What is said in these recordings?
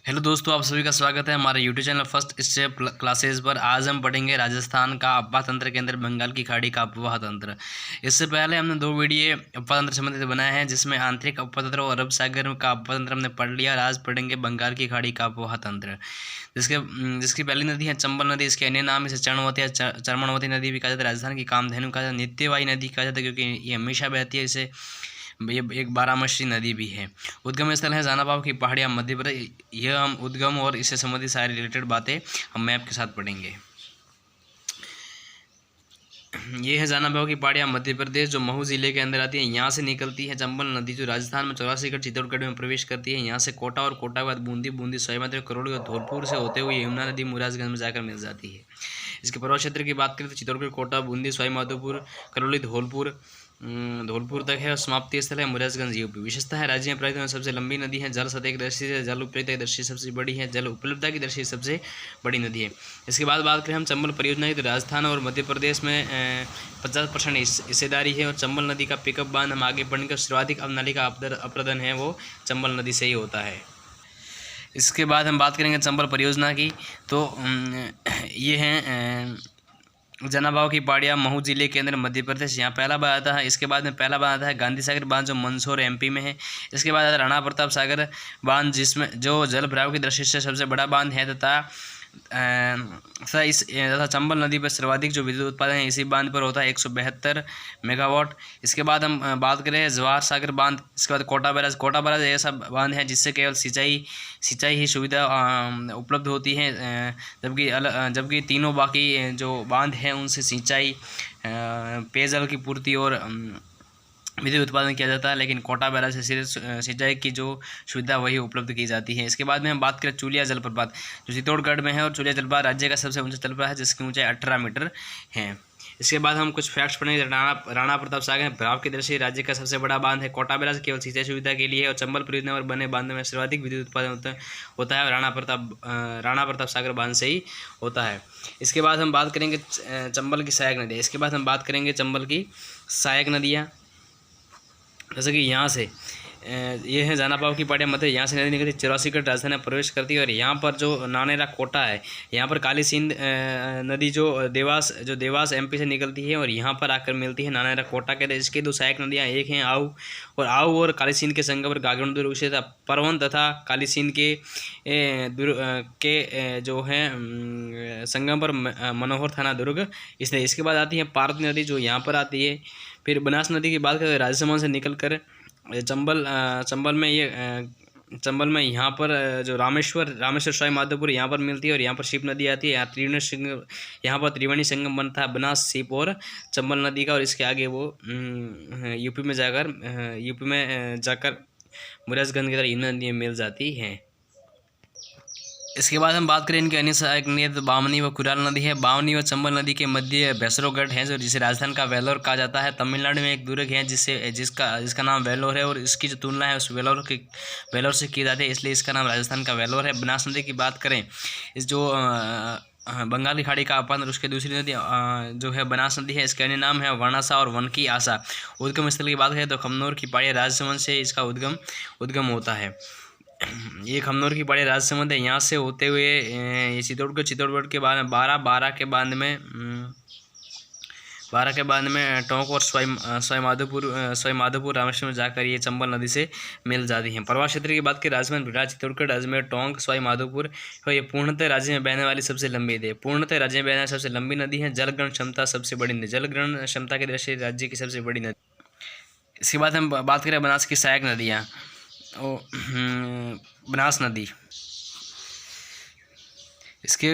Hello दोस्तों, आप सभी का स्वागत है हमारे YouTube channel first step classes पर। आज हम पढ़ेंगे राजस्थान का अफवाह तंत्र के अंदर बंगाल की खाड़ी का अफवाह तंत्र। इससे पहले हमने 2 वीडियो अफवाह तंत्र संबंधित बनाए हैं, जिसमें आंतरिक अफवाह तंत्र और अरब सागर का अफवाह तंत्र हमने पढ़ लिया। और आज पढ़ेंगे बंगाल की खाड़ी का अफवाह तंत्र, जिसकी पहली नदी है चंबल नदी। इसके अन्य नाम इसे चरणवती या चरमणवती नदी भी कहा जाता है। राजस्थान की कामधेनु कहा जाता है, नित्यवाही नदी कहा जाता है क्योंकि ये हमेशा बहती है। इसे ये एक बारामसी नदी भी है। उद्गम स्थल है जानापाव की पहाड़ियाँ, मध्य प्रदेश। यह हम उद्गम और इससे संबंधित सारी रिलेटेड बातें हम मैप के साथ पढ़ेंगे। ये है जानापाव की पहाड़ियाँ, मध्य प्रदेश, जो महू जिले के अंदर आती है। यहाँ से निकलती है चंबल नदी, जो राजस्थान में 84गढ़ चित्तौड़गढ़ में प्रवेश करती है। यहाँ से कोटा और कोटा के बाद बूंदी, बूंदी सोईमाधो, करौली और धौलपुर से होते हुए यमुना नदी मुरारगंज में जाकर मिल जाती है। इसके प्रवाह क्षेत्र की बात करें तो चित्तौड़गढ़, कोटा, बूंदी, सोईमाधोपुर, करौली, धौलपुर तक है। और समाप्ति स्थल है मुरारगंज यूपी। विशेषता है राज्य में प्रयुक्त सबसे लंबी नदी है। जल सतह की दृष्टि से, जल उपलब्धता की दृष्टि से सबसे बड़ी है। जल उपलब्धता की दृष्टि से सबसे बड़ी नदी है। इसके बाद बात करें हम चंबल परियोजना की, तो राजस्थान और मध्य प्रदेश में 50% हिस्सेदारी है। और चंबल नदी का पिकअप बांध हम आगे बढ़ने का सर्वाधिक अवनालिका अप्रदन है वो चंबल नदी से ही होता है। इसके बाद हम बात करेंगे चंबल परियोजना की, तो ये हैं जनाभाव की पहाड़ियाँ, महू जिले के अंदर, मध्य प्रदेश। यहाँ पहला बांध आता है। इसके बाद में पहला बांध आता है गांधी सागर बांध, जो मंदसौर एमपी में है। इसके बाद आता है राणा प्रताप सागर बांध, जिसमें जो जल भराव की दृष्टि से सबसे बड़ा बांध है। तथा चंबल नदी पर सर्वाधिक जो विद्युत उत्पादन है इसी बांध पर होता है, 172 मेगावाट। इसके बाद हम बात करें जवाहर सागर बांध। इसके बाद कोटा बैराज ऐसा बांध है जिससे केवल सिंचाई ही सुविधा उपलब्ध होती है, जबकि तीनों बाकी जो बांध हैं उनसे सिंचाई, पेयजल की पूर्ति और विद्युत उत्पादन किया जाता है। लेकिन कोटा बैराज से सीधे सिंचाई की जो सुविधा वही उपलब्ध की जाती है। इसके बाद में हम बात करें चूलिया जलप्रपात, जो चित्तौड़गढ़ में है। और चूलिया जलप्रपात राज्य का सबसे ऊंचा जलप्रपात है, जिसकी ऊंचाई 18 मीटर है। इसके बाद हम कुछ फैक्ट्स पढ़ेंगे। राणा प्रताप सागर भराव की दृष्टि राज्य का सबसे बड़ा बांध है। कोटा बैराज केवल सिंचाई सुविधा के लिए। और चंबल परियोजना पर बने बांध में सर्वाधिक विद्युत उत्पादन होता है और राणा प्रताप सागर बांध से ही होता है। इसके बाद हम बात करेंगे चंबल की सहायक नदियाँ। इसके बाद हम बात करेंगे चंबल की सहायक नदियाँ, जैसे कि यहाँ से ये है जानापाव की पहाड़ियाँ, मतलब यहाँ से नदी निकलती 84गढ़ राजधानी में प्रवेश करती है। और यहाँ पर जो नानेरा कोटा है, यहाँ पर काली सिंध नदी जो देवास एमपी से निकलती है और यहाँ पर आकर मिलती है नानेरा कोटा के। इसकी 2 सहायक नदियाँ, एक हैं आऊ और काली सिंध के संगम पर गागरण दुर्ग से परवन तथा काली सिंध के जो हैं संगम पर मनोहर थाना दुर्ग। इसलिए इसके बाद आती है पार्वती नदी, जो यहाँ पर आती है। फिर बनास नदी की बात करें, राजसमंद से निकलकर चंबल में यहाँ पर जो रामेश्वर सवाई माधोपुर यहाँ पर मिलती है। और यहाँ पर शिप नदी आती है। यहाँ पर त्रिवेणी संगम बनता है बनास, शिप और चंबल नदी का। और इसके आगे वो यूपी में जाकर मुरारगंज की तरह इन नदियाँ मिल जाती हैं। इसके बाद हम बात करें इनके अन्य सहायक नदी, तो बामनी व कुराल नदी है। बामनी व चंबल नदी के मध्य भैंसरोगढ़ है, जो जिसे राजस्थान का वेलोर कहा जाता है। तमिलनाडु में एक दुर्ग है जिसका नाम वेलोर है। और इसकी जो तुलना है उस वेलोर से की जाती है, इसलिए इसका नाम राजस्थान का वेलोर है। बनास नदी की बात करें, इस जो बंगाल की खाड़ी का अपन, उसके दूसरी नदी जो है बनास नदी है। इसके अन्य नाम है वर्णासा और वन की आशा। उद्गम स्थल की बात करें तो खमनोर की पहाड़ियाँ, राजसमंद से इसका उद्गम होता है। ये खमनोर की पहाड़ी राजसमंद है, यहाँ से होते हुए ये चित्तौड़गढ़ के बाद में 12 के बाद में टोंक और सवाई माधोपुर रामेश्वर में जाकर ये चंबल नदी से मिल जाती हैं। प्रवाह क्षेत्र की बात करें, राजस्थान, बिहार, चित्तौड़गढ़, अजमेर, टोंक, सवाई माधोपुर। और ये पूर्णतः राज्य में बहने वाली सबसे लंबी नदी है। जलग्रहण क्षमता सबसे बड़ी नदी, जलग्रहण क्षमता की दृष्टि से राज्य की सबसे बड़ी नदी। इसके बाद हम बात करें बनास की सहायक नदियाँ, बनास नदी। इसके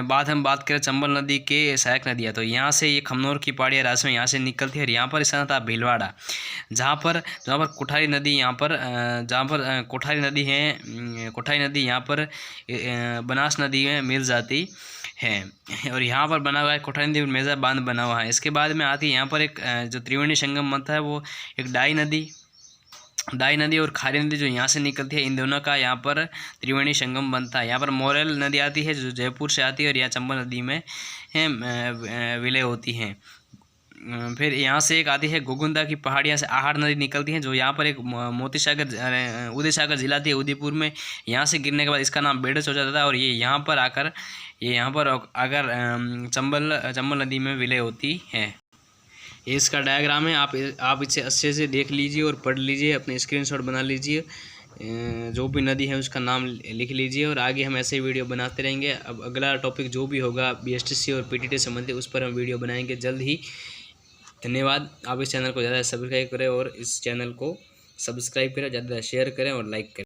बाद हम बात करें चंबल नदी के सहायक नदियाँ, तो यहाँ से ये खमनोर की पहाड़ियाँ राजस्थान में यहाँ से निकलती है। और यहाँ पर स्थान था भीलवाड़ा, जहाँ पर कोठारी नदी, कोठारी नदी यहाँ पर बनास नदी में मिल जाती है। और यहाँ पर बना हुआ है कोठारी नदी मेजा बांध बना हुआ है। इसके बाद में आती है यहाँ पर एक जो त्रिवेणी संगम बनता है, वो एक दाई नदी और खारी नदी जो यहाँ से निकलती है, इन दोनों का यहाँ पर त्रिवेणी संगम बनता है। यहाँ पर मोरेल नदी आती है जो जयपुर से आती है और यहाँ चंबल नदी में विलय होती हैं। फिर यहाँ से एक आती है गोगुंदा की पहाड़ियाँ से आहड़ नदी निकलती है, जो यहाँ पर एक मोती सागर उदय सागर जिला थी उदयपुर में। यहाँ से गिरने के बाद इसका नाम बेडस हो जाता था और ये यहाँ पर आकर चंबल नदी में विलय होती है। ये इसका डायग्राम है, आप इसे अच्छे से देख लीजिए और पढ़ लीजिए, अपने स्क्रीनशॉट बना लीजिए, जो भी नदी है उसका नाम लिख लीजिए और आगे हम ऐसे ही वीडियो बनाते रहेंगे। अब अगला टॉपिक जो भी होगा BSTC और PTT से संबंधित, उस पर हम वीडियो बनाएंगे जल्द ही। धन्यवाद। आप इस चैनल को ज़्यादा सब्सक्राइब करें और इस चैनल को सब्सक्राइब करें, ज़्यादा शेयर करें और लाइक करें।